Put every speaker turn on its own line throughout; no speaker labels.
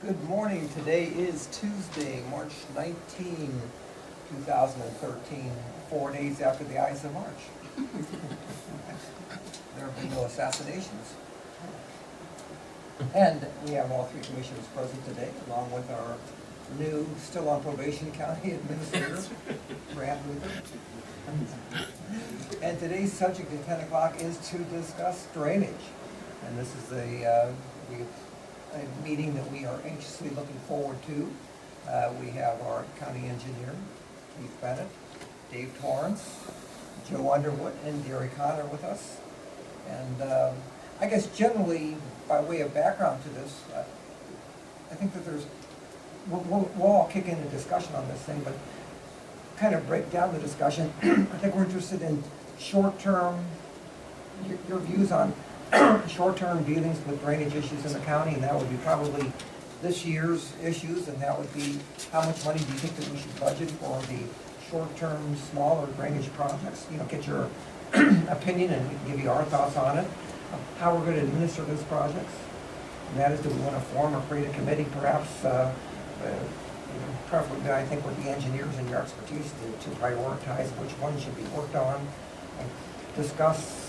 Good morning. Today is Tuesday, March 19, 2013, 4 days after the Ides of March. There have been no assassinations. And we have all three commissioners present today, along with our new, still on probation county administrator, Brad Luther. And today's subject at 10 o'clock is to discuss drainage. And this is a meeting that we are anxiously looking forward to. We have our county engineer, Keith Bennett, Dave Torrance, Joe Underwood, and Gary Connor with us. And I guess generally, by way of background to this, I think that we'll all kick into discussion on this thing, but kind of break down the discussion. I think we're interested in short-term, your views on short-term dealings with drainage issues in the county, and that would be probably this year's issues, and that would be how much money do you think that we should budget for the short-term, smaller drainage projects? You know, get your opinion, and we can give you our thoughts on it, how we're going to administer those projects. And that is, do we want to form or create a committee, perhaps, preferably, I think, with the engineers and your expertise to prioritize which ones should be worked on, and discuss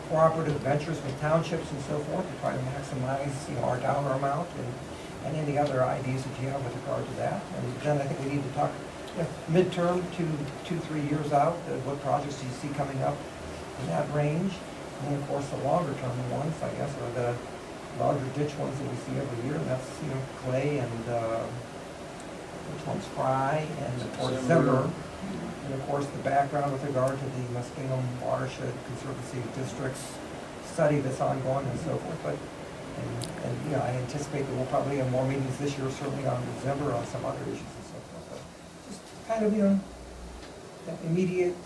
cooperative ventures with townships and so forth to try to maximize, our dollar amount and any other ideas that you have with regard to that. And then I think we need to talk midterm, 2-3 years out, what projects do you see coming up in that range? And then, of course, the longer term ones, I guess, are the larger ditch ones that we see every year. And that's, Clay and which one's Fry and of course Zimmer. And of course, the background with regard to the Muskingum Watershed Conservancy District's study that's ongoing and so forth. But I anticipate that we'll probably have more meetings this year, certainly on December, on some other issues and so forth. But just kind of, that immediate,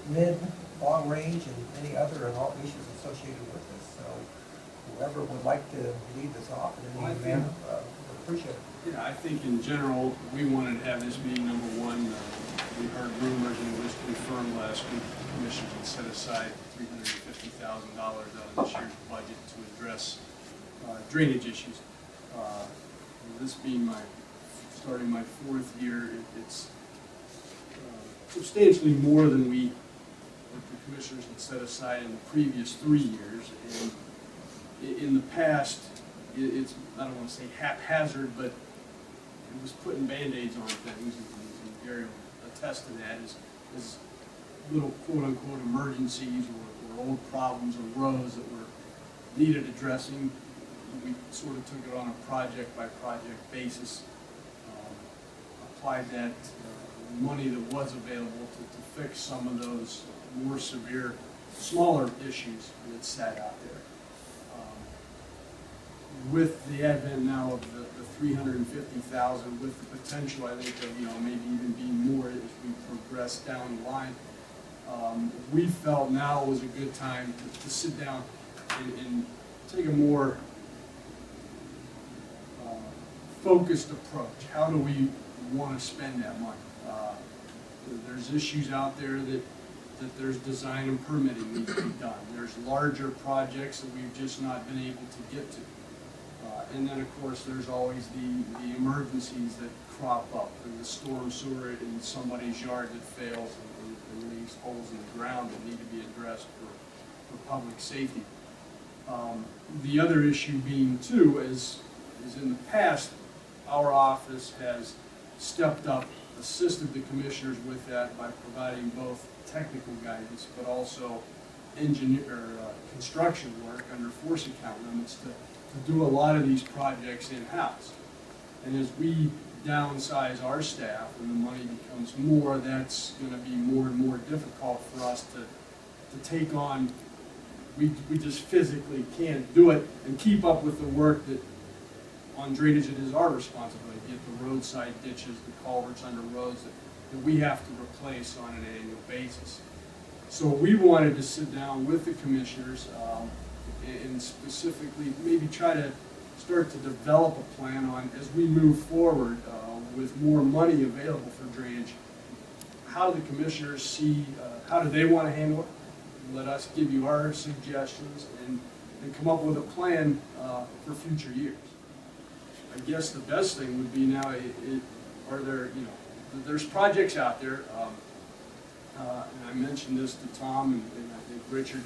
mid, long range, and any other and all issues associated with this. So whoever would like to lead this off in any manner, would appreciate it.
Yeah, I think in general, we wanted to have this meeting, number one. We heard rumors, and it was confirmed last week, the commission had set aside $350,000 out of this year's budget to address drainage issues. This being starting my fourth year, it's substantially more than the commissioners had set aside in the previous 3 years. And in the past, it's, I don't want to say haphazard, but it was putting Band-Aids on things, and Gary will attest to that, as little quote-unquote emergencies or old problems arose that were needed addressing. We sort of took it on a project-by-project basis, applied that money that was available to fix some of those more severe, smaller issues that sat out there. With the advent now of the $350,000, with the potential, I think, of maybe even being more as we progress down the line, we felt now was a good time to sit down and take a more focused approach. How do we want to spend that money? There's issues out there that there's design and permitting needs to be done. There's larger projects that we've just not been able to get to. And then, of course, there's always the emergencies that crop up, and the storm sewer in somebody's yard that fails and leaves holes in the ground that need to be addressed for public safety. The other issue being, too, is in the past, our office has stepped up, assisted the commissioners with that by providing both technical guidance, but also construction work under force account limits to do a lot of these projects in-house. And as we downsize our staff and the money becomes more, that's going to be more and more difficult for us to take on. We just physically can't do it and keep up with the work that on drainage it is our responsibility, get the roadside ditches, the culverts under roads that we have to replace on an annual basis. So we wanted to sit down with the commissioners and specifically maybe try to start to develop a plan on, as we move forward with more money available for drainage, how do the commissioners see, how do they want to handle it? Let us give you our suggestions and come up with a plan for future years. I guess the best thing would be now, are there, there's projects out there, and I mentioned this to Tom and I think Richard.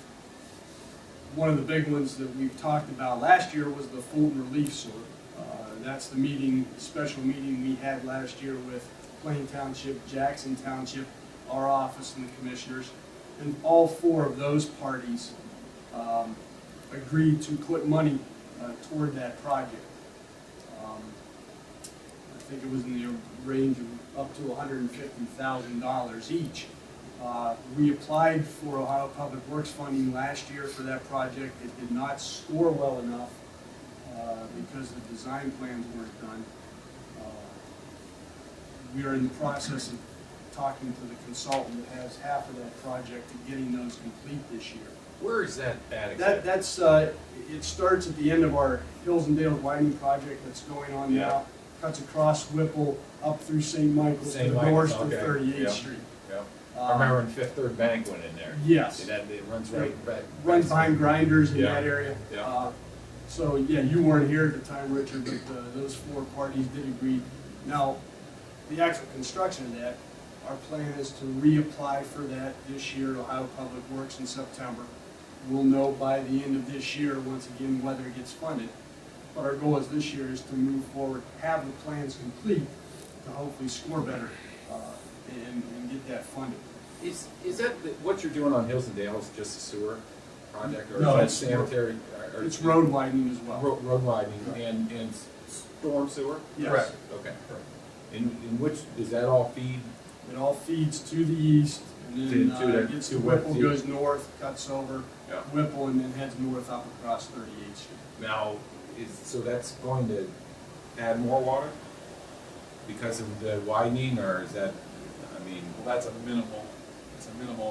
One of the big ones that we've talked about last year was the Fulton Relief Sewer. That's the meeting, special meeting we had last year with Plain Township, Jackson Township, our office and the commissioners. And all four of those parties agreed to put money toward that project. I think it was in the range of up to $150,000 each. We applied for Ohio Public Works funding last year for that project. It did not score well enough because the design plans weren't done. We are in the process of talking to the consultant that has half of that project to getting those complete this year.
Where is that at exactly?
That's it starts at the end of our Hills and Dales widening project that's going on
Yeah.
now. Cuts across Whipple up through St. Michael's to
St.
the
Michael's,
north to
okay.
38th
Yep.
Street.
Yep. I remember when Fifth Third Bank went in there.
Yes.
It runs right back.
Runs behind Grinders in
Yeah.
that area.
Yeah.
So, yeah, you weren't here at the time, Richard, but those four parties did agree. Now, the actual construction of that, our plan is to reapply for that this year, Ohio Public Works in September. We'll know by the end of this year, once again, whether it gets funded. But our goal is this year is to move forward, have the plans complete, to hopefully score better and get that funded.
Is that what you're doing on Hills and Dales, just a sewer project? Or
No,
is
it's
that sanitary? Or
It's road widening as well.
Road widening and storm sewer?
Yes.
Correct, okay. In which, does that all feed?
It all feeds to the east, and then gets to Whipple,
to-
goes north, cuts over
Yeah.
Whipple, and then heads north up across 38th Street.
Now, so that's going to add more water because of the widening, or is that, I mean?
Well, that's a minimal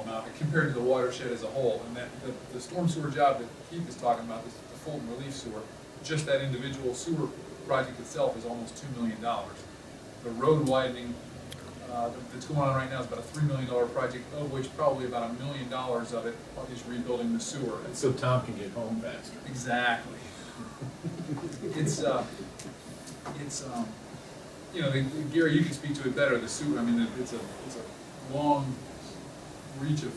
amount compared to the watershed as a whole. And that, the storm sewer job that Keith is talking about, the Fulton Relief Sewer, just that individual sewer project itself is almost $2 million. The road widening that's going on right now is about a $3 million project, of which probably about $1 million of it is rebuilding the sewer.
So Tom can get home faster.
Exactly. It's Gary, you can speak to it better, the sewer, I mean, it's a long reach of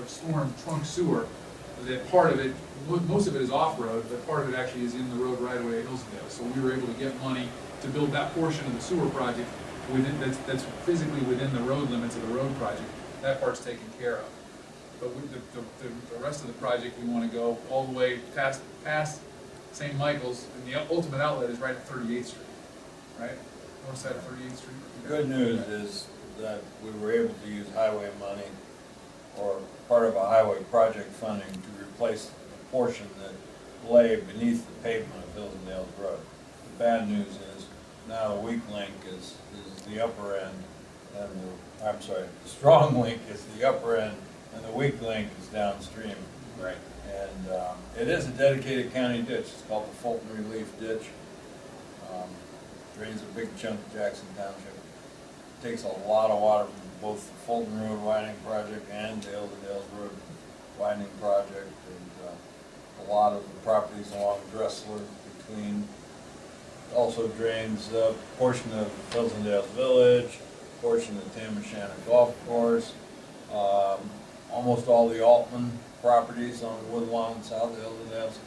storm trunk sewer, that part of it, most of it is off-road, but part of it actually is in the road right away at Hillsdale. So we were able to get money to build that portion of the sewer project that's physically within the road limits of the road project. That part's taken care of. But with the rest of the project, we want to go all the way past St. Michael's, and the ultimate outlet is right at 38th Street, right? North side of 38th Street.
The good news is that we were able to use highway money or part of a highway project funding to replace the portion that lay beneath the pavement of Hills and Dales Road. The bad news is now the weak link is the upper end, and the strong link is the upper end, and the weak link is downstream.
Right.
And it is a dedicated county ditch. It's called the Fulton Relief Ditch. Drains a big chunk of Jackson Township. Takes a lot of water from both the Fulton Road widening project and the Hills and Dales Road widening project. And a lot of the properties along Dressler between. Also drains a portion of Hills and Dales Village, portion of Tam-O'Shanter Golf Course, almost all the Altman properties on Woodlawn, south of Hills and Dales,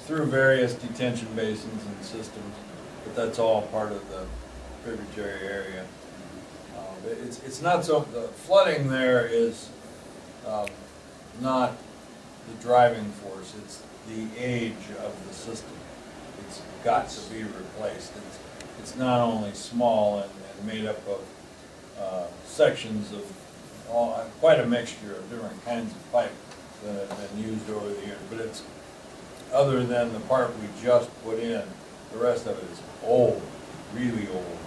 through various detention basins and systems, but that's all part of the tributary area. It's not so, the flooding there is not the driving force, it's the age of the system. It's got to be replaced. It's not only small and made up of sections of quite a mixture of different kinds of pipe that have been used over the years, but it's, other than the part we just put in, the rest of it is old, really old.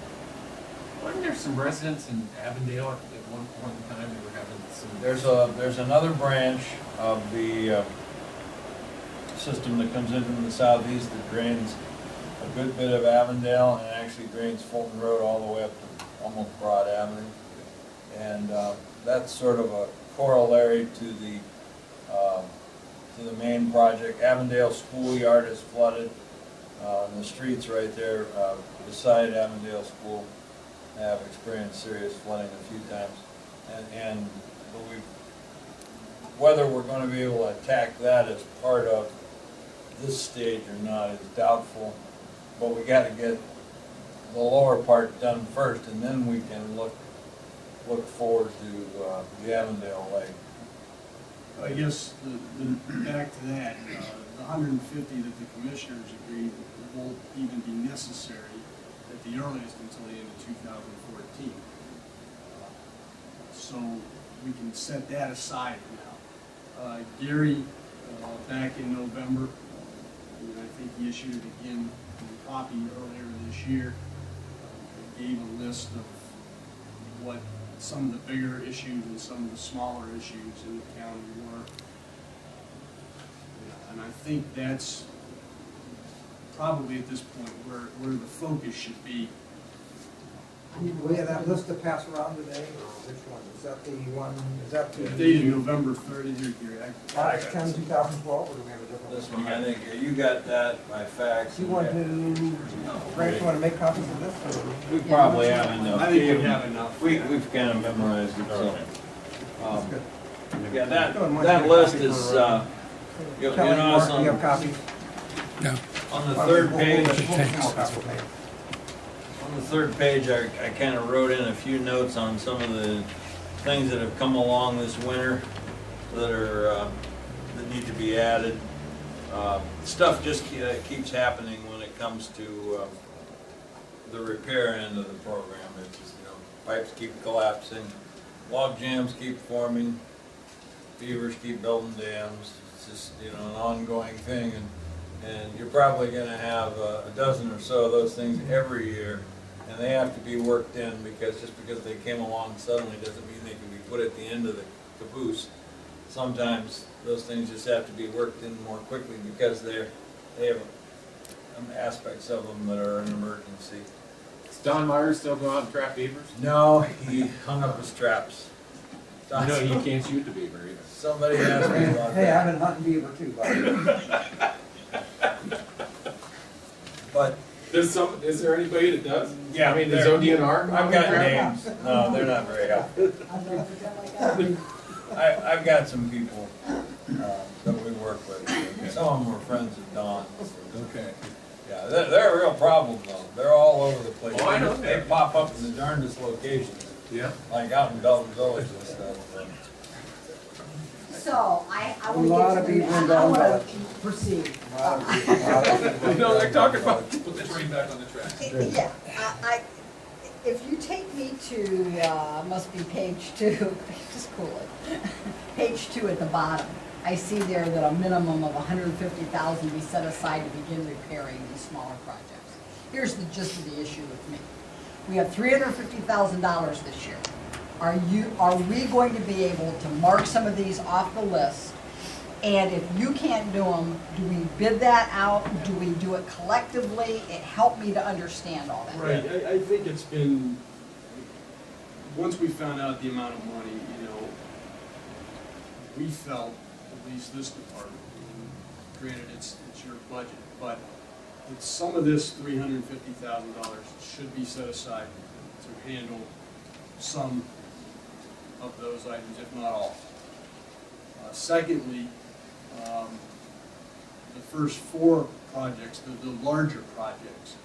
Wasn't there some residents in Avondale at one point in time that were having some?
There's another branch of the system that comes in from the southeast that drains a good bit of Avondale and actually drains Fulton Road all the way up to almost Broad Avenue. And that's sort of a corollary to the main project. Avondale schoolyard is flooded. And the streets right there beside Avondale School have experienced serious flooding a few times. But whether we're gonna be able to attack that as part of this stage or not is doubtful. But we gotta get the lower part done first, and then we can look forward to the Avondale Lake.
I guess, back to that, the 150 that the commissioners agreed won't even be necessary at the earliest until the end of 2014. So we can set that aside now. Gary, back in November, and I think he issued it again in a copy earlier this year, gave a list of what some of the bigger issues and some of the smaller issues in the county were. And I think that's probably at this point where the focus should be.
We have that list to pass around today, or which one? Is that the one, is that the?
Dated November 30th, here, Gary.
March 10, 2012, or do we have a different one?
This one, I think, you got that by fax.
Do you want to, Frank, you want to make copies of this? Or?
We probably have enough.
I think we have enough.
We've kind of memorized it, so.
That's good.
Yeah, that list is, you
Kelly,
know,
Mark, do you have copies?
on the third page,
Okay.
on the third page, I kind of wrote in a few notes on some of the things that have come along this winter that are, that need to be added. Stuff just keeps happening when it comes to the repair end of the program. It's just, you know, pipes keep collapsing, log jams keep forming, beavers keep building dams. It's just, you know, an ongoing thing, and you're probably gonna have a dozen or so of those things every year, and they have to be worked in, because just because they came along suddenly doesn't mean they can be put at the end of the caboose. Sometimes those things just have to be worked in more quickly because they have aspects of them that are an emergency.
Does Don Myers still go out and trap beavers?
No, he hung up his traps.
I know he can't shoot the beaver either.
Somebody asked me about
Hey, I've
that.
been hunting beaver too, buddy.
But
Is there anybody that does?
Yeah,
I mean,
there-
does ODNR?
I've got names. No, they're not very helpful. I've got some people that we work with. Some of them were friends of Don's.
Okay.
Yeah, they're a real problem though. They're all over the place.
Oh, I know.
They pop up in the darndest locations,
Yeah.
like out in Belton Village and stuff.
So, I
A
want
lot
to
of
get to
people
the,
in
I
Belleville.
want to proceed.
No, they're talking about.
Put the train back on the track.
Yeah, if you take me to, must be page 2, just cool it. Page 2 at the bottom, I see there that a minimum of $150,000 be set aside to begin repairing these smaller projects. Here's the gist of the issue with me. We have $350,000 this year. Are we going to be able to mark some of these off the list? And if you can't do them, do we bid that out? Do we do it collectively? It helped me to understand all that.
Right, I think it's been, once we found out the amount of money, you know, we felt, at least this department, and granted it's your budget, but that some of this $350,000 should be set aside to handle some of those items, if not all. Secondly, the first 4 projects, the larger projects,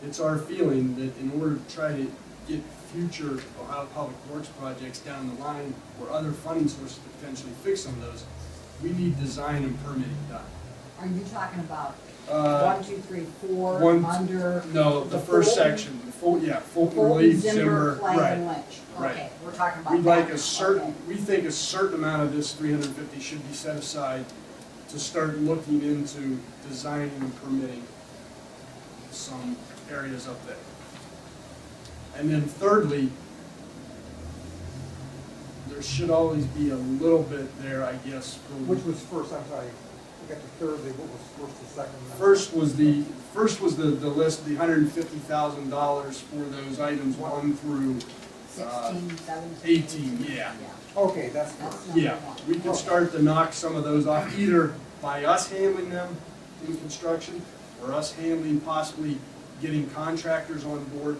it's our feeling that in order to try to get future Ohio Public Works projects down the line or other funding sources to potentially fix some of those, we need design and permitting done.
Are you talking about
Uh,
1, 2, 3, 4,
one-
under?
No, the first
Fulton-
section, Fulton
Fulton,
Relief,
Zimmer,
Zimmer,
Clay, and
right.
Lynch?
right.
Okay, we're talking about
We'd
that.
like a certain,
Okay.
we think a certain amount of this 350 should be set aside to start looking into designing and permitting some areas up there. And then thirdly, there should always be a little bit there, I guess, for.
Which was first, I'm sorry, we got the third, what was first and second?
First was the list, the $150,000 for those items 1 through
16, 17.
18, yeah.
Okay, that's
That's
first.
number
Yeah,
1.
we can start to knock some of those off, either by us handling them in construction, or us handling, possibly getting contractors on board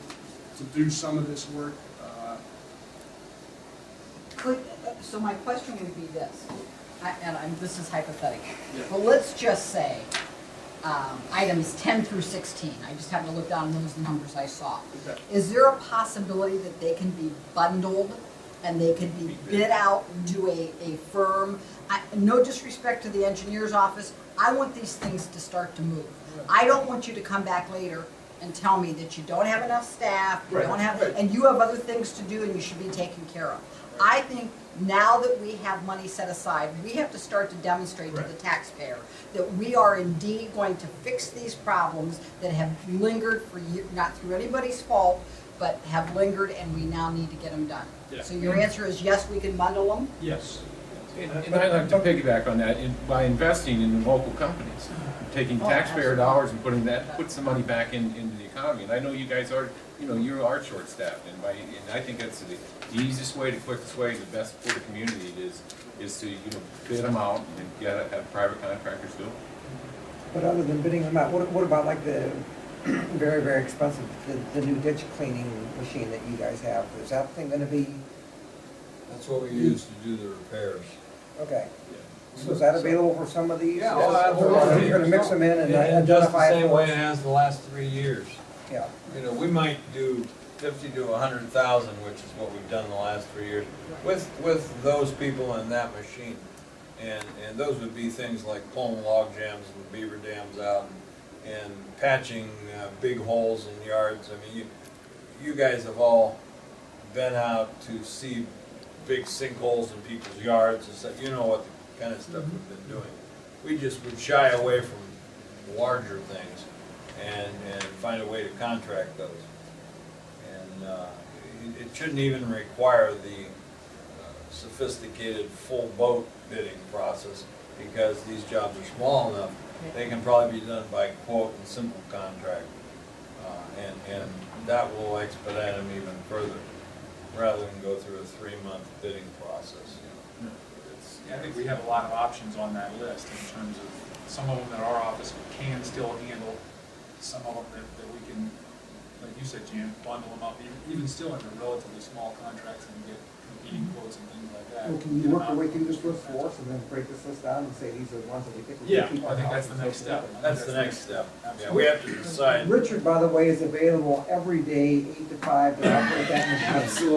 to do some of this work.
So my question would be this, this is hypothetical.
Yeah.
But let's just say, items 10 through 16, I just happened to look down those numbers I saw.
Okay.
Is there a possibility that they can be bundled and they can be bid out to a firm? No disrespect to the engineer's office, I want these things to start to move. I don't want you to come back later and tell me that you don't have enough staff, you
Right,
don't have,
right.
and you have other things to do and you should be taken care of. I think now that we have money set aside, we have to start to demonstrate to the
Right.
taxpayer that we are indeed going to fix these problems that have lingered for years, not through anybody's fault, but have lingered and we now need to get them done.
Yeah.
So your answer is yes, we can bundle them?
Yes.
And I'd like to piggyback on that, by investing in local companies, taking taxpayer dollars and put some money back into the economy. And I know you guys are, you are short-staffed, and I think that's the easiest way, the quickest way, the best for the community is to, bid them out and have private contractors do it.
But other than bidding them out, what about like the very, very expensive, the new ditch cleaning machine that you guys have? Is that thing gonna be,
That's what we use to do the repairs.
okay, so is that available for some of these?
Yeah,
Or
absolutely.
you're gonna mix them in and
And just the
identify?
same way it has the last 3 years.
Yeah,
We might do 50 to 100,000, which is what we've done the last 3 years, with those people and that machine. And those would be things like pulling log jams and beaver dams out and patching big holes in yards. I mean, you guys have all been out to see big sinkholes in people's yards and stuff. You know what the kind of stuff we've been doing. We just would shy away from larger things and find a way to contract those. And it shouldn't even require the sophisticated full boat bidding process, because these jobs are small enough, they can probably be done by quote and simple contract. And that will expedite them even further, rather than go through a 3-month bidding process.
I think we have a lot of options on that list in terms of some of them that our office can still handle, some of them that we can, like you said, Jan, bundle them up, even still in the relatively small contracts and get competing quotes and things like that.
well, can you work your way through this list for us and then break this list down and say these are the ones that we think we
Yeah,
can keep?
I think that's the next step.
That's the next step. Yeah, we have to decide.
Richard, by the way, is available every day, 8 to 5, to operate that machine.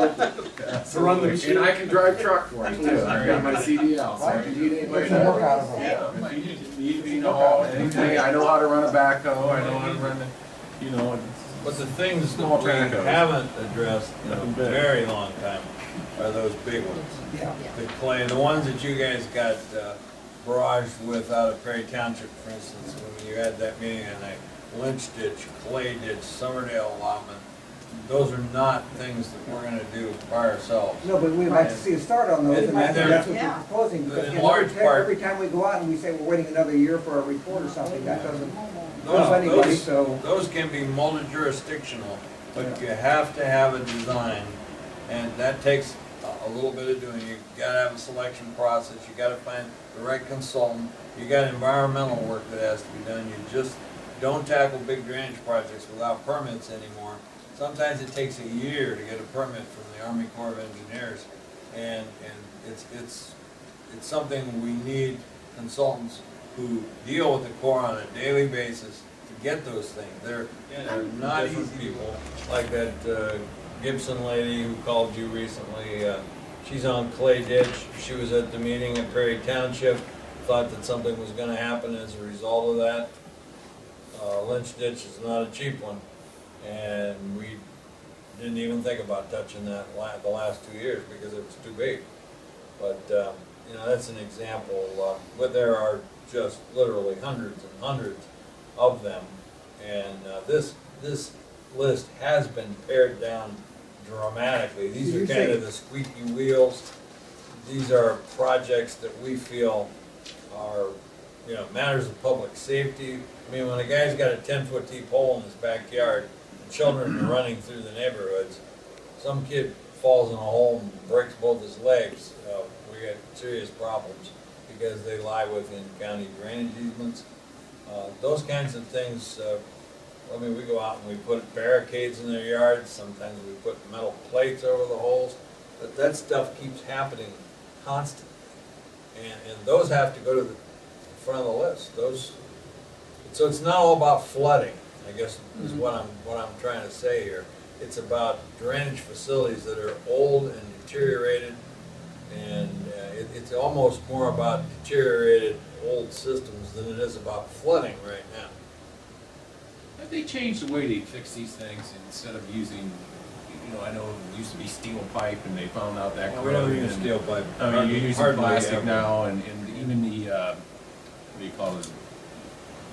To run the machine.
And I can drive truck for him too, I got my CDL. so
Right,
if
you
you
need
need
to get some work out of them.
Yeah, if you need me to haul anything, I know how to run a backhoe, I know how to run the,
But the things
Small
that we
backhoes.
haven't addressed in a
Nothing big.
very long time are those big ones.
Yeah.
The clay, the ones that you guys got barraged with out of Perry Township, for instance, when you had that meeting and Lynch ditch, clay ditch, Summerdale allotment, those are not things that we're gonna do by ourselves.
No, but we'd like to see a start on those, and I think that's what you're
Yeah.
proposing, because
In
you know,
large part-
every time we go out and we say we're waiting another year for a report or something, that doesn't
No,
help anybody,
those-
so.
Those can be multi-jurisdictional, but you have to have a design, and that takes a little bit of doing. You gotta have a selection process, you gotta find the right consultant, you got environmental work that has to be done. You just don't tackle big drainage projects without permits anymore. Sometimes it takes a year to get a permit from the Army Corps of Engineers, and it's something we need consultants who deal with the Corps on a daily basis to get those things. They're not easy people, like that Gibson lady who called you recently. She's on Clay Ditch. She was at the meeting at Perry Township, thought that something was gonna happen as a result of that. Lynch Ditch is not a cheap one, and we didn't even think about touching that the last 2 years because it was too big. But, that's an example, but there are just literally hundreds and hundreds of them. And this list has been pared down dramatically. These are kind of the squeaky wheels. These are projects that we feel are, matters of public safety. I mean, when a guy's got a 10-foot deep hole in his backyard, and children are running through the neighborhoods, some kid falls in a hole and breaks both his legs, we got serious problems because they lie within county drainage easements. Those kinds of things, I mean, we go out and we put barricades in their yards, sometimes we put metal plates over the holes. But that stuff keeps happening constantly. And those have to go to the front of the list. So it's not all about flooding, I guess is what I'm trying to say here. It's about drainage facilities that are old and deteriorated, and it's almost more about deteriorated old systems than it is about flooding right now.
Have they changed the way they fix these things instead of using, I know it used to be steel pipe and they found out that.
We don't use steel pipe.
I mean, you're using
Hardly
plastic
ever.
now, and even the, what do you call it?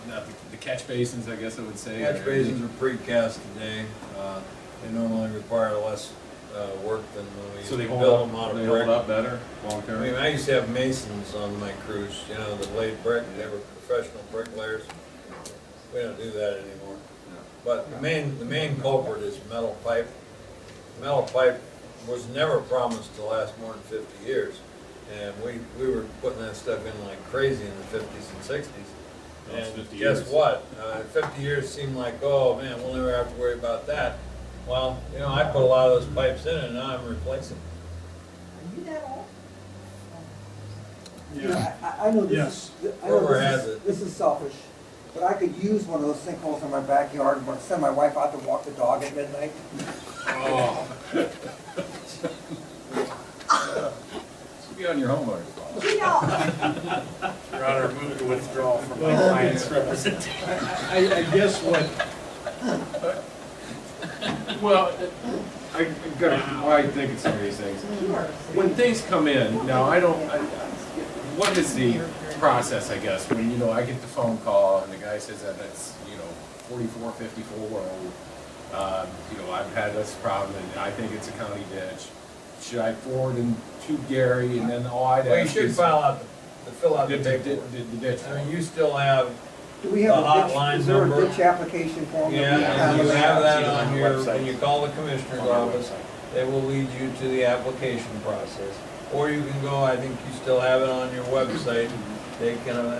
Not the catch basins, I guess I would say.
Catch basins are precast today. They normally require less work than when we used
So
to
they
build
hold
them out
up,
of
they
brick.
hold up better, long
I
term?
mean, I used to have masons on my crews, that laid brick. They were professional bricklayers. We don't do that anymore. But the main culprit is metal pipe. Metal pipe was never promised to last more than 50 years. And we were putting that stuff in like crazy in the 50s and 60s.
That's
And
50
guess
years.
what? 50 years seemed like, oh man, we'll never have to worry about that. Well, I put a lot of those pipes in and now I'm replacing them.
Are you that old?
Yeah.
I know
Yes.
Rumor has it.
This is selfish, but I could use one of those sinkholes in my backyard and send my wife out to walk the dog at midnight.
Oh. Should be on your homeowner's policy.
You know,
Your Honor, move to withdraw from my
Well,
client's representation.
I guess what,
Well, why I think of some of these things. When things come in, now what is the process, I guess, when, I get the phone call and the guy says that that's, 44, 54, I've had this problem and I think it's a county ditch. Should I forward them to Gary and then all I'd
Well, you
ask
should
is.
fill out the
The
paperwork.
ditch.
I mean, you still have,
Do we have
The
a ditch,
hotline
is there
number.
a ditch application form? that we
yeah, and you have that on
on the
your,
website.
when you call the commissioner's
On your
office,
website.
they will lead you to the application process. Or you can go, I think you still have it on your website,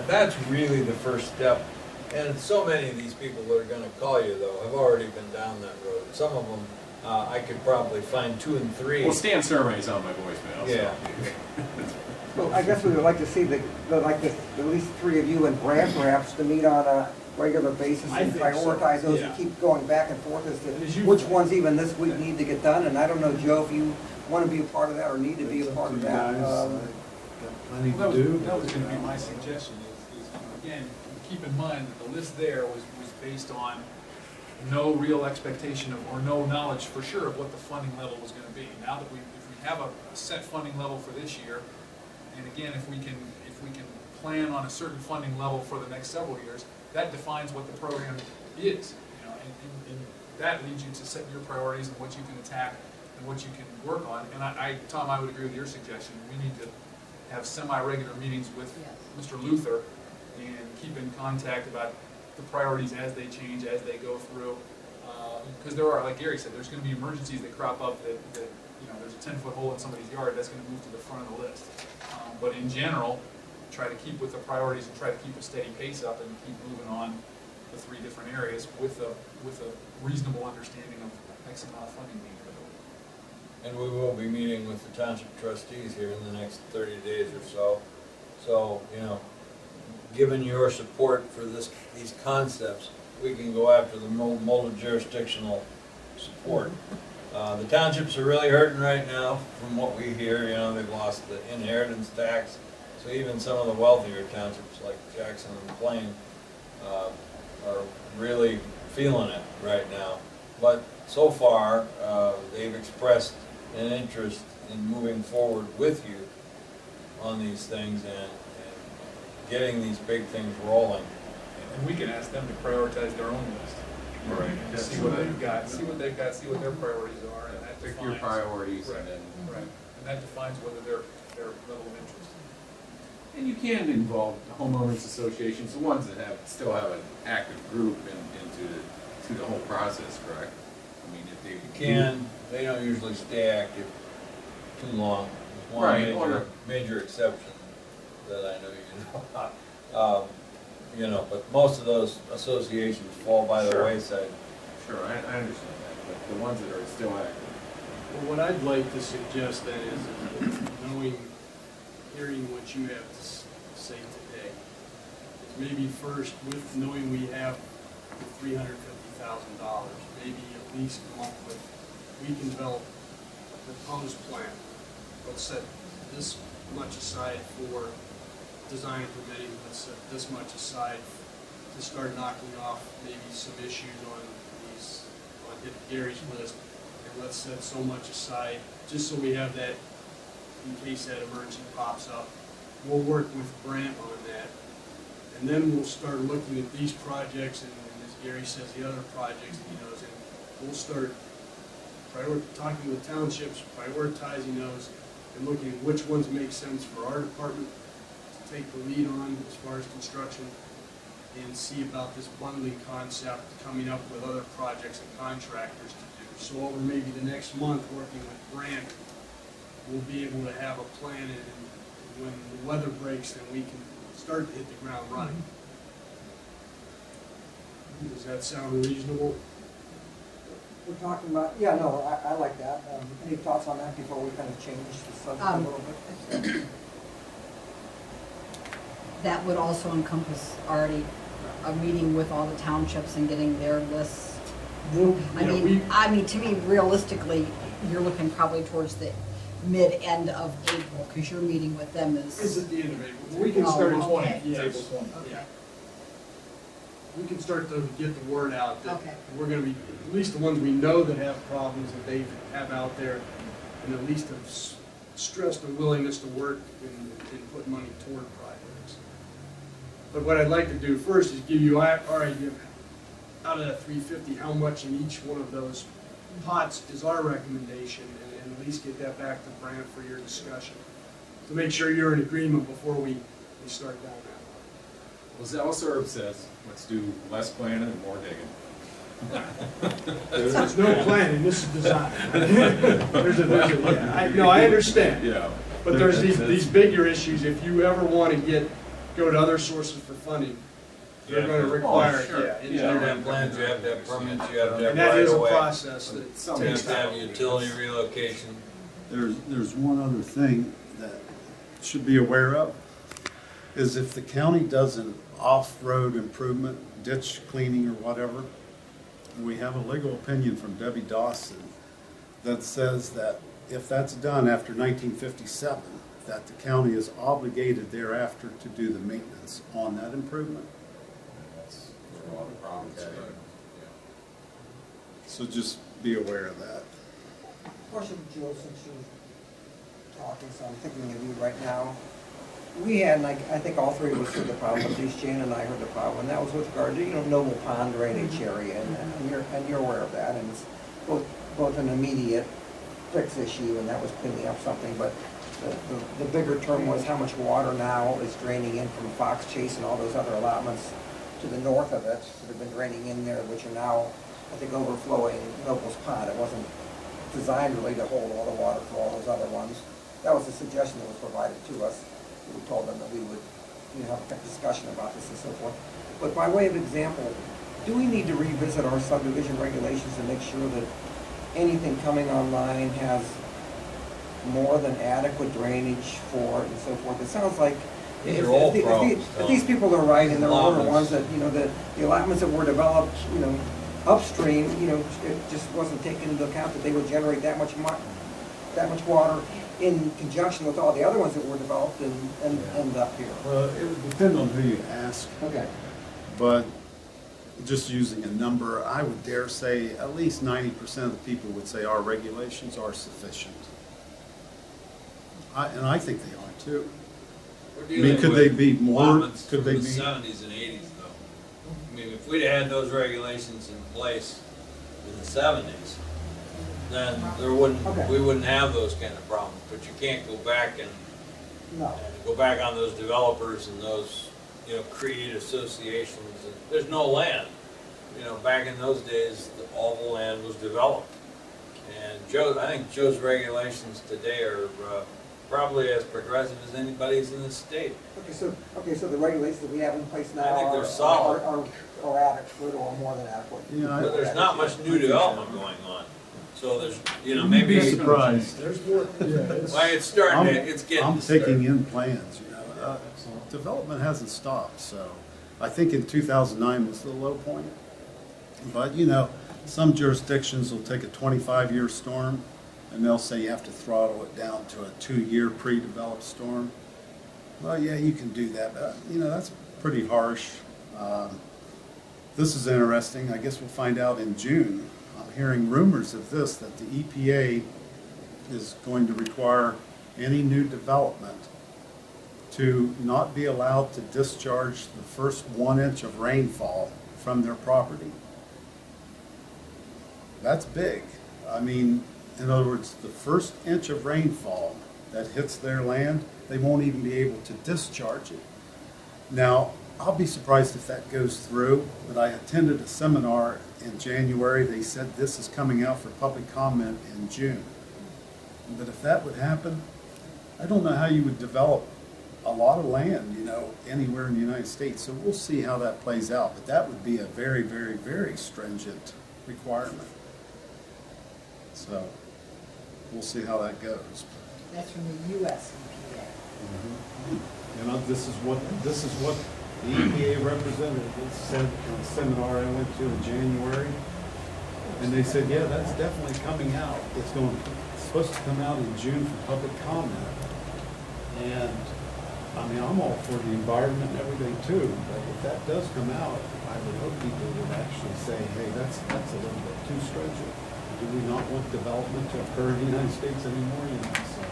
that's really the first step. And so many of these people that are gonna call you though, have already been down that road. Some of them, I could probably find 2 and 3.
Well, Stan Survey's on my voicemail, so.
Yeah.
So I guess we would like to see at least 3 of you and Brad perhaps to meet on a regular basis
I
and
think so,
prioritize those
yeah.
and keep going back and forth as
As
to
you-
which ones even this week need to get done. And I don't know, Joe, if you want to be a part of that or need to be a part of that.
Well, that was gonna be my suggestion, is, again, keep in mind that the list there was based on no real expectation of, or no knowledge for sure of what the funding level was gonna be. Now that if we have a set funding level for this year, and again, if we can plan on a certain funding level for the next several years, that defines what the program is, and that leads you to set your priorities and what you can attack and what you can work on. And Tom, I would agree with your suggestion. We need to have semi-regular meetings with
Yes.
Mr. Luther and keep in contact about the priorities as they change, as they go through. Because there are, like Gary said, there's gonna be emergencies that crop up that there's a 10-foot hole in somebody's yard, that's gonna move to the front of the list. But in general, try to keep with the priorities and try to keep a steady pace up and keep moving on the 3 different areas with a reasonable understanding of X amount of funding being available.
And we will be meeting with the township trustees here in the next 30 days or so. So, given your support for these concepts, we can go after the multi-jurisdictional support. The townships are really hurting right now, from what we hear, they've lost the inheritance tax. So even some of the wealthier townships like Jackson and Plain are really feeling it right now. But so far, they've expressed an interest in moving forward with you on these things and getting these big things rolling.
And we can ask them to prioritize their own list.
Right.
And see what they've got, see what their priorities are, and that
Pick your
defines.
priorities
Right,
and then.
right, and that defines whether their level of interest.
And you can involve the homeowners associations, the ones that still have an active group into the whole process, correct? I mean, if they.
They don't usually stay active too long. There's one
Right, or-
major exception that I know you know about. you know, but most of those associations fall by the
Sure.
wayside.
Sure, I understand that, but the ones that are still active.
Well, what I'd like to suggest then is knowing, hearing what you have to say today, is maybe first, with knowing we have $350,000, maybe at least come up with, we can develop a proposed plan. Let's set this much aside for design permitting, let's set this much aside to start knocking off maybe some issues on these, on Gary's list. And let's set so much aside, just so we have that in case that emergency pops up. We'll work with Brant on that. And then we'll start looking at these projects and as Gary says, the other projects that he knows, and we'll start talking with townships, prioritizing those and looking at which ones make sense for our department to take the lead on as far as construction and see about this bundling concept, coming up with other projects and contractors to do. So over maybe the next month, working with Brant, we'll be able to have a plan, and when the weather breaks, then we can start to hit the ground running. Does that sound reasonable?
We're talking about, yeah, no, I like that. Any thoughts on that before we kind of change the subject a little bit?
That would also encompass already a meeting with all the townships and getting their lists. I mean, to me, realistically, you're looking probably towards the mid-end of April, because your meeting with them
It's
is,
at the end of April. We can
Oh,
start
okay.
20.
It's
Yes.
April 20.
Yeah. We can start to get the word out that
Okay.
we're gonna be, at least the ones we know that have problems that they have out there, and at least have stressed a willingness to work and put money toward projects. But what I'd like to do first is give you our idea of, out of that 350, how much in each one of those pots is our recommendation, and at least get that back to Brant for your discussion, to make sure you're in agreement before we start down that.
Well, Zellserb says, let's do less planning and more digging.
There's no planning, this is design. I understand.
Yeah.
But there's these bigger issues, if you ever want to go to other sources for funding, they're gonna require,
Oh, sure.
yeah.
You have to have
engineering.
plans, you have to have permits, you have to have
And that
right
is a
of way.
process that
You
takes
have to have
time.
utility relocation.
There's one other thing that should be aware of, is if the county does an off-road improvement, ditch cleaning or whatever, we have a legal opinion from Debbie Dawson that says that if that's done after 1957, that the county is obligated thereafter to do the maintenance on that improvement.
That's where all the problems start.
So just be aware of that.
Question, Joe, since you're talking, so I'm thinking of you right now. We had, and I think all three of us heard the problem, at least Jan and I heard the problem, and that was with regard to, Noble Pond drainage area, and you're aware of that, and it's both an immediate fix issue, and that was cleaning up something, but the bigger term was how much water now is draining in from Fox Chase and all those other allotments to the north of it, that have been draining in there, which are now, I think, overflowing Noble's Pond. It wasn't designed really to hold all the water for all those other ones. That was the suggestion that was provided to us. We told them that we would, have a discussion about this and so forth. But by way of example, do we need to revisit our subdivision regulations to make sure that anything coming online has more than adequate drainage for it and so forth? It sounds like
These are all problems,
if these people are right and there were
Allotments.
ones that, the allotments that were developed, upstream, it just wasn't taken into account that they would generate that much water in conjunction with all the other ones that were developed and end up here.
Well, it would depend on who you ask,
Okay.
but just using a number, I would dare say at least 90% of the people would say our regulations are sufficient. And I think they are too.
We're
I mean,
dealing
could they
with
be more,
allotments
could
from
they
the
be?
70s and 80s though. I mean, if we'd had those regulations in place in the 70s, then
Okay.
we wouldn't have those kind of problems. But you can't go back and
No.
go back on those developers and those, create associations. And there's no land. Back in those days, all the land was developed. And I think Joe's regulations today are probably as progressive as anybody's in the state.
Okay, so the regulations that we have in place now
I think they're
are,
solid.
are adequate or more than adequate.
You know,
But there's not much new development going on. So there's,
You'd be
maybe,
surprised.
There's more, yeah, it's.
well, it's starting to, it's getting.
I'm
to start.
taking in plans, you know. Development hasn't stopped, so I think in 2009 was the low point. But, you know, some jurisdictions will take a 25-year storm and they'll say you have to throttle it down to a 2-year pre-developed storm. Well, yeah, you can do that, but, you know, that's pretty harsh. This is interesting. I guess we'll find out in June. I'm hearing rumors of this, that the EPA is going to require any new development to not be allowed to discharge the first 1 inch of rainfall from their property. That's big. I mean, in other words, the first inch of rainfall that hits their land, they won't even be able to discharge it. Now, I'll be surprised if that goes through, but I attended a seminar in January. They said this is coming out for public comment in June. But if that would happen, I don't know how you would develop a lot of land, you know, anywhere in the United States. So we'll see how that plays out, but that would be a very, very, very stringent requirement. So we'll see how that goes.
That's from the US EPA.
You know, this is what the EPA representative said in a seminar I went to in January. And they said, yeah, that's definitely coming out. It's supposed to come out in June for public comment. And, I mean, I'm all for the environment and everything too, but if that does come out, I would hope people would actually say, hey, that's a little bit too stringent. Do we not want development to occur in the United States anymore, you know, so.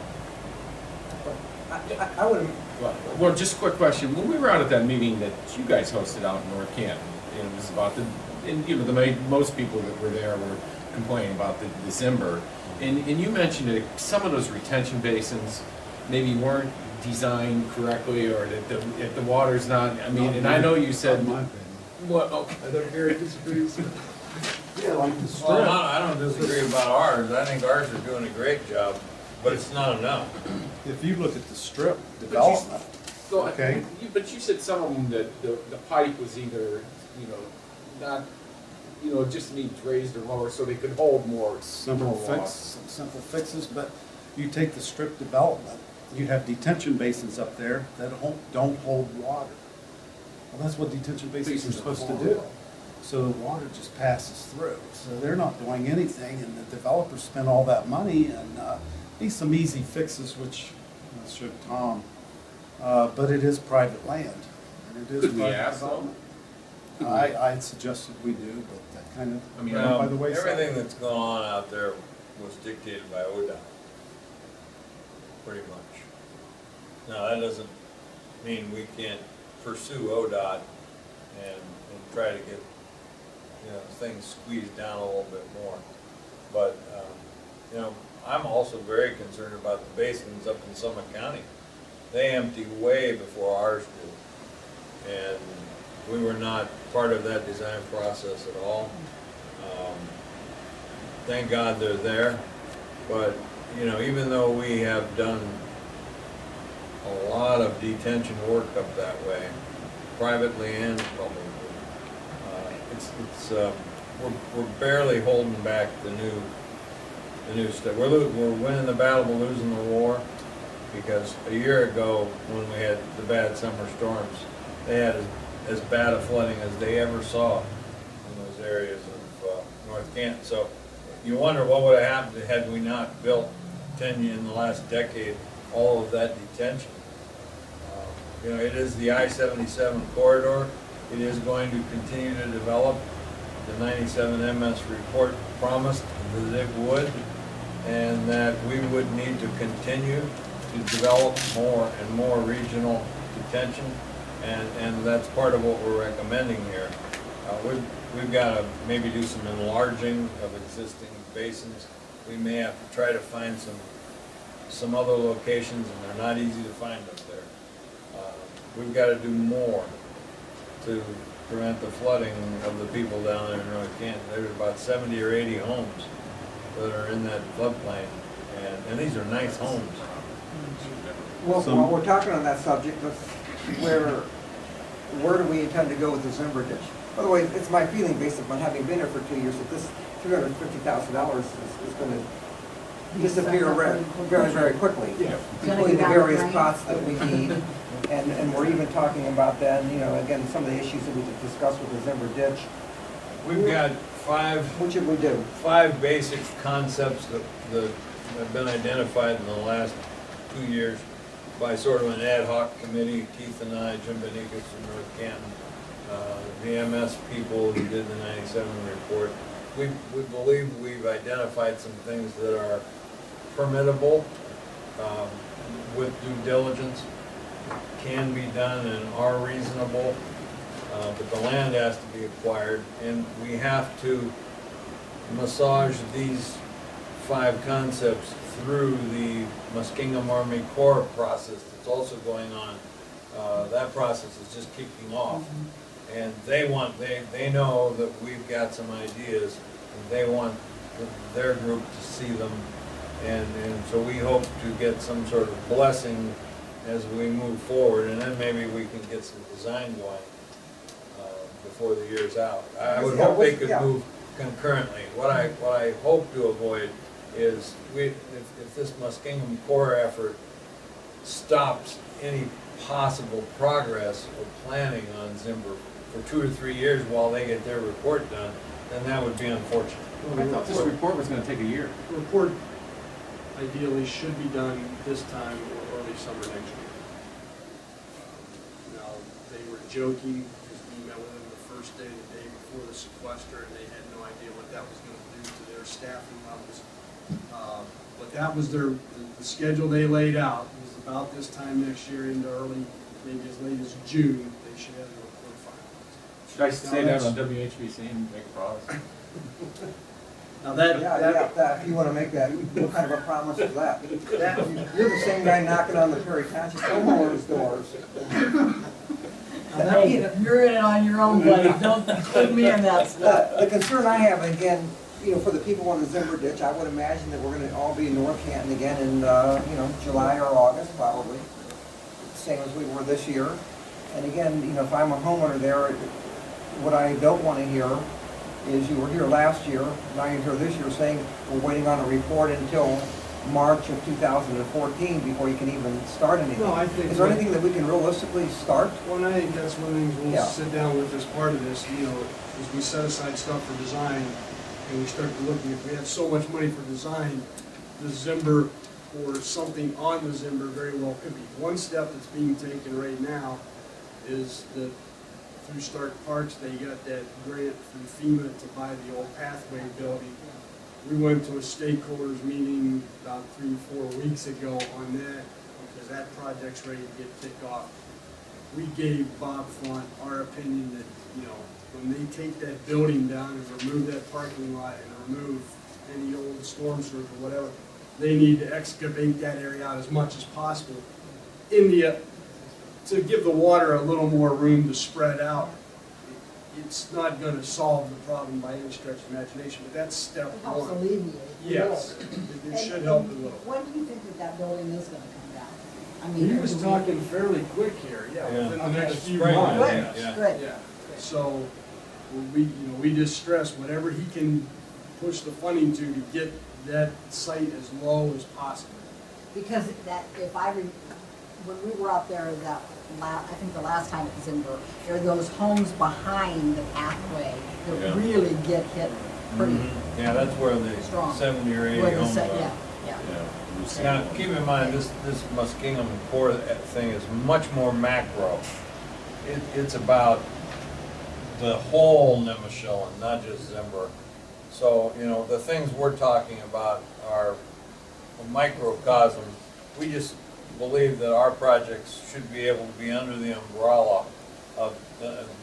I would,
Well, just a quick question. When we were out at that meeting that you guys hosted out in North Canton, and it was about and you know, most people that were there were complaining about the December, and you mentioned that some of those retention basins maybe weren't designed correctly, or that if the water's not, I mean, and I know you said,
Not my opinion.
what, okay.
I don't hear it disagrees.
Yeah, like the strip.
Well, I don't disagree about ours. I think ours are doing a great job, but it's not enough.
If you look at the strip development,
So,
Okay.
But you said some of them that the pipe was either, you know, not, you know, just needs raised or lower so they could hold more.
simple
water.
simple fixes, but you take the strip development, you have detention basins up there that don't hold water. Well, that's what detention basins are supposed to do. So the water just passes through. So they're not doing anything, and the developers spent all that money, and be some easy fixes, which should Tom, but it is private land, and it is
Could we
private
ask them?
development. I'd suggested we do, but that kind of
I mean,
went by the wayside.
Everything that's going on out there was dictated by ODOT, pretty much. Now, that doesn't mean we can't pursue ODOT and try to get, you know, things squeezed down a little bit more. But, you know, I'm also very concerned about the basins up in Summit County. They empty way before ours do. And we were not part of that design process at all. Thank God they're there, but, you know, even though we have done a lot of detention work up that way, privately and publicly, we're barely holding back the new stuff. We're winning the battle, but losing the war, because a year ago, when we had the bad summer storms, they had as bad a flooding as they ever saw in those areas of North Canton. So you wonder what would have happened had we not built in the last decade all of that detention. You know, it is the I-77 corridor. It is going to continue to develop. The 97 MS report promised that it would, and that we would need to continue to develop more and more regional detention, and that's part of what we're recommending here. We've got to maybe do some enlarging of existing basins. We may have to try to find some other locations, and they're not easy to find up there. We've got to do more to prevent the flooding of the people down there in North Canton. There's about 70 or 80 homes that are in that floodplain, and these are nice homes.
Well,
Some-
while we're talking on that subject, where do we intend to go with the Zimber ditch? By the way, it's my feeling, based upon having been here for 2 years, that this $350,000 is gonna disappear very, very quickly.
Yeah.
Including the various pots that we need, and we're even talking about then, again, some of the issues that we could discuss with the Zimber ditch.
We've got
What should we do?
five basic concepts that have been identified in the last 2 years by sort of an ad hoc committee, Keith and I, Jim Benikas and North Canton, the MS people who did the 97 report. We believe we've identified some things that are permittable with due diligence, can be done and are reasonable, but the land has to be acquired, and we have to massage these five concepts through the Muskingum Army Corps process that's also going on. That process is just kicking off. And they know that we've got some ideas, and they want their group to see them. And so we hope to get some sort of blessing as we move forward, and then maybe we can get some design going before the year's out. I would hope they could move concurrently. What I hope to avoid is if this Muskingum Corps effort stops any possible progress or planning on Zimber for 2 or 3 years while they get their report done, then that would be unfortunate.
I thought this report was gonna take a year.
The report ideally should be done this time or early summer next year. Now, they were joking because we met with them the first day, the day before the sequester, and they had no idea what that was gonna do to their staffing levels. But that was the schedule they laid out, was about this time next year into early, maybe as late as June, they should have the report finalized.
Should I say that on WHBC and make a promise?
Now that,
If you wanna make that, what kind of a promise is that? You're the same guy knocking on the Perry Township homeowners' doors.
Hey, you're in it on your own, buddy, don't put me in that stuff.
The concern I have, again, for the people on the Zimber ditch, I would imagine that we're gonna all be in North Canton again in, July or August, probably. Same as we were this year. And again, if I'm a homeowner there, what I don't wanna hear is you were here last year, now you're here this year saying we're waiting on a report until March of 2014 before you can even start anything.
No, I think-
Is there anything that we can realistically start?
well, and I think that's one of the things we'll
Yeah.
sit down with as part of this, is we set aside stuff for design, and we start to look, if we have so much money for design, the Zimber or something on the Zimber very well could be. One step that's being taken right now is that through Stark Parks, they got that grant from FEMA to buy the old pathway building. We went to a stakeholders meeting about 3 or 4 weeks ago on that, because that project's ready to get kicked off. We gave Bob Font our opinion that, when they take that building down and remove that parking lot and remove any old storm sewers or whatever, they need to excavate that area out as much as possible to give the water a little more room to spread out. It's not gonna solve the problem by any stretch of imagination, but that's step
It helps
one.
alleviate.
Yes, it should help a little.
When do you think that building is gonna come down? I mean,
He was talking fairly quick here, within the next few
Spring,
months.
Good,
Yeah.
good.
Yeah, so, we just stress whatever he can push the funding to get that site as low as possible.
Because when we were out there I think the last time it was in Burke, there are those homes behind the pathway
Yeah.
that really get hit pretty.
Yeah, that's where the
Strong.
70 or 80
where the
homes
se-
are.
Yeah.
Now, keep in mind, this Muskingum Corps thing is much more macro. It's about the whole Nemaschillen, not just Zimber. So, the things we're talking about are a microcosm. We just believe that our projects should be able to be under the umbrella of,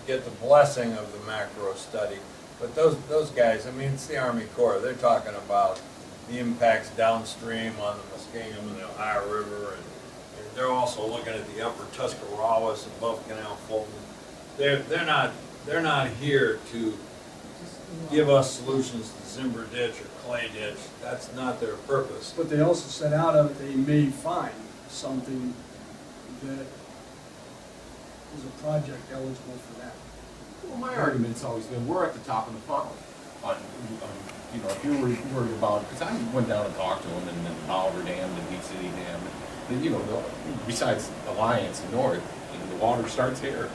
get the blessing of the macro study. But those guys, it's the Army Corps, they're talking about the impacts downstream on the Muskingum and the Ohio River, and they're also looking at the upper Tuscarawas above Canal Fulton. They're not here to give us solutions to Zimber ditch or clay ditch. That's not their purpose.
But they also said out of it, they may find something that is a project eligible for that.
Well, my argument's always been, we're at the top of the funnel. You know, if you're worried about, because I went down and talked to them, and then Oliver Dam, the Beach City Dam, and, you know, besides Alliance and North, you know, the water starts here,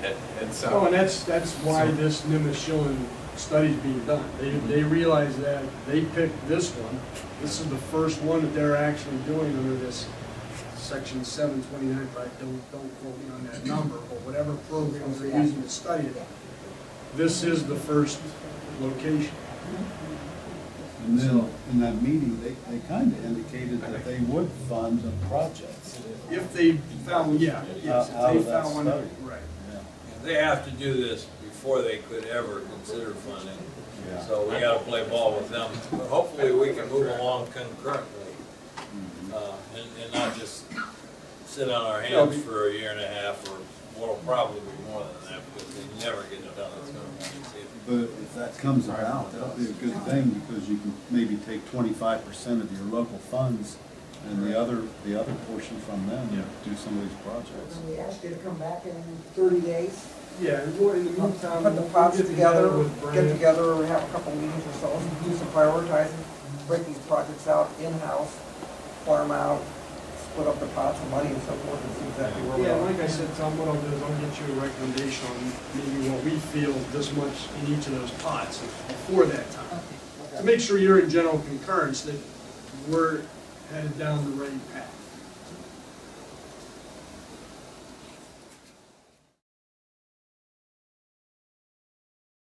and heads south.
Oh, and that's why this Nimishillen study's being done. They realize that they picked this one. This is the first one that they're actually doing under this section 729, but don't quote me on that number, but whatever programs they're using to study it. This is the first location.
And then, in that meeting, they kind of indicated that they would fund the projects.
If they found, yes, if
Out
they
of that
found one,
study.
right.
They have to do this before they could ever consider funding.
Yeah.
So we gotta play ball with them. But hopefully we can move along concurrently, and not just sit on our hands for a year and a half, or what'll probably be more than that, because they never get it done. It's gonna be-
But if that comes about, that'll be a good thing, because you can maybe take 25% of your local funds and the other portion from them, and do some of these projects.
And we asked you to come back in 30 days,
Yeah, and in the meantime.
put the
we'll
pots
get
together,
with
get
Brandon.
together, have a couple meetings or so, do some prioritizing, break these projects out in-house, farm out, split up the pots of money and so forth, and see exactly where we
Yeah,
are.
like I said, Tom, what I'll do is I'll get you a recommendation on maybe what we feel this much in each of those pots before that time. To make sure you're in general concurrence that we're headed down the right path.